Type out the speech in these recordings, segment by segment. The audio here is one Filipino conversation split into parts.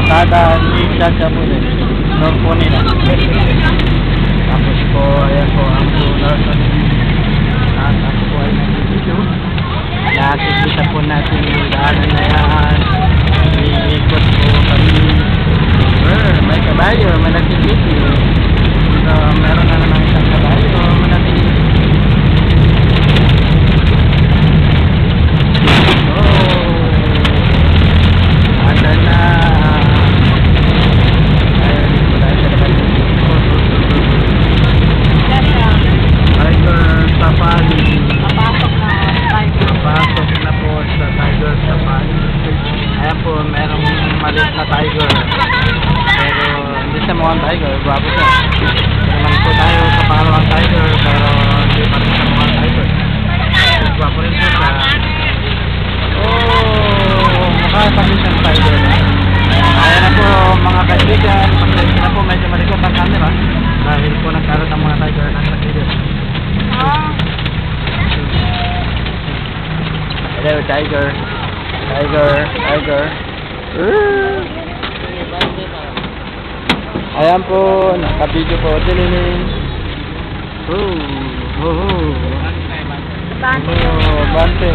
Barkada ni Chacha po din. Noon po nila. Tapos po, ayan po ang lunar sa at ako po ay nag-video. Nakikita po natin yung daanan na yan. Iikot po kami. May kabayo, may nag-video. So, meron na naman isang kabayo. Mukhang tiger, guwapo siya. Naman po tayo sa pangalawang tiger, pero hindi pa rin sa mukhang tiger. Guwapo rin po siya. Oh, mukha pa rin siyang tiger. Ayan na po mga kaibigan, pasensya na po, medyo malikot ang camera dahil po nagkaroon ng mga tiger ng sakilid. Hello tiger. Tiger. Ayan po, nakabidyo po. Dilinin. Bante.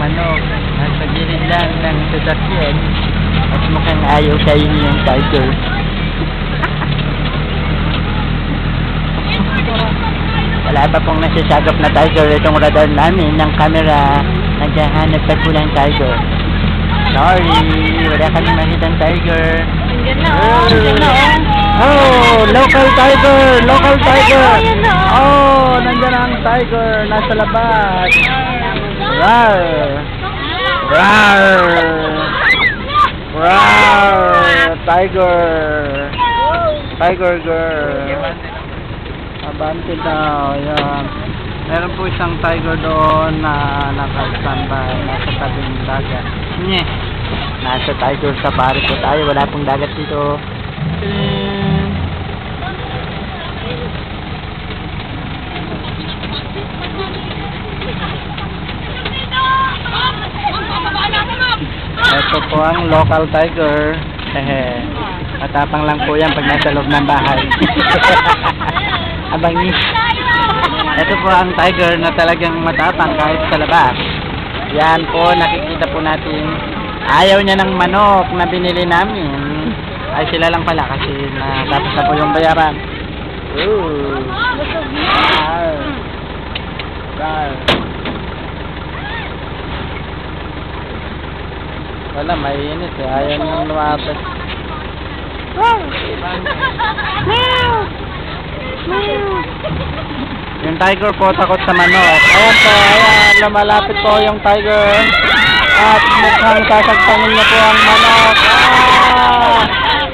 Manok, nasa gilid lang ng sasakyan at mukhang ayaw kainin yung tiger. Wala pa pong nasasagap na tiger itong radar namin ng camera. Naghahanap pa po ng tiger. Sorry, wala kami makitang tiger. Nandiyan na oh, local tiger. Oh, nandiyan ang tiger nasa labas. Rawr! Tiger girl. Abante daw. Yan. Meron po isang tiger doon na naka-standby. Nasa tabing dagat. Nasa tiger safari po tayo. Wala pong dagat dito. Ito po ang local tiger. Matapang lang po yan pag nasa loob ng bahay. Abangis. Ito po ang tiger na talagang matapang kahit sa labas. Yan po, nakikita po natin. Ayaw niya ng manok na binili namin. Ay sila lang pala kasi natapos na po yung bayaran. Wala, mainit eh. Ayaw niyang lumapit. Yung tiger po takot sa manok. Ayan po, ayan. Lumalapit po yung tiger. At mukhang sasagpangin na po ang manok.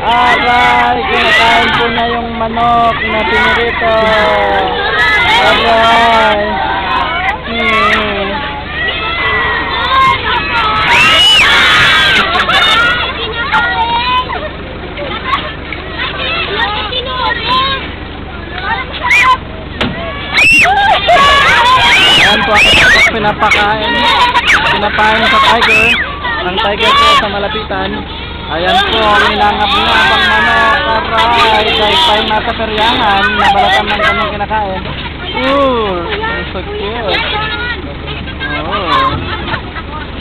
Aray! Kinakain po na yung manok na pinirito. Aray! Ayan po ako pinapakain sa tiger. Ang tiger po sa malapitan. Ayan po, nilangap-ngap ang manok. Aray, dahil tayo nasa peryahan, nabalatan ng kanyang kinakain. So cute.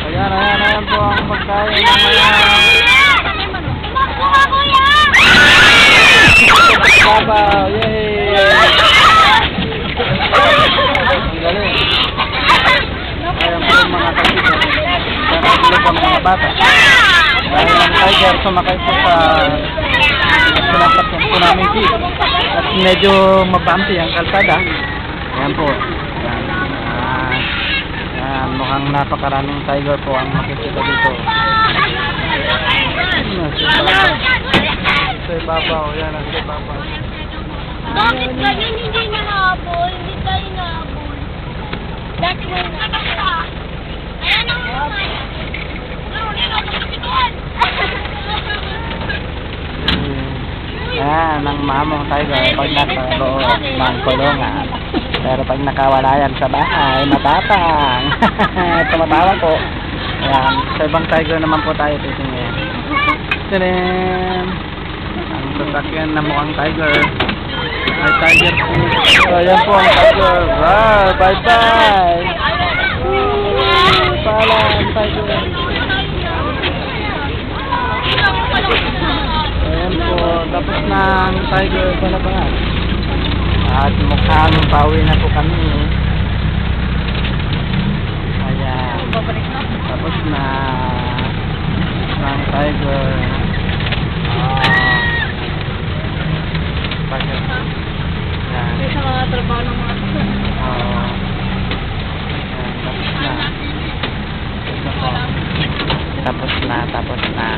Ayan po ang pagkain ng mga babaw. Yay! Ang galing. Ayan po yung mga kasigan. Sana sila po mga bata. Dahil ang tiger sumakay po sa pinapasok po namin jeep. At medyo mabumpy ang kalsada. Ayan po. Ayan, mukhang napakaraming tiger po ang makikita dito. Sa ibabaw. Yan, sa ibabaw. Bakit ganyan hindi nahabol? Hindi tayo nahabol. Dati mo yung ayan ang naman. Narunin ako sa pituan. Yan, ang mamong tiger pag nasa loob ng kulungan. Pero pag nakawala yan sa bahay, matapang. Tumatawa po. Ayan, sa ibang tiger naman po tayo titingin. Tadam! Ang sasakyan na mukhang tiger. Ay, tiger po. Ayan po ang tiger. Wow, bye-bye! Paalam, tiger. Ayan po, tapos na ang tiger sa labas. At mukhang pauwi na po kami. Ayan. Tapos na ang tiger. Tiger. Ayan. Sa mga trabaho ng mga Ayan, tapos na. Tapos na.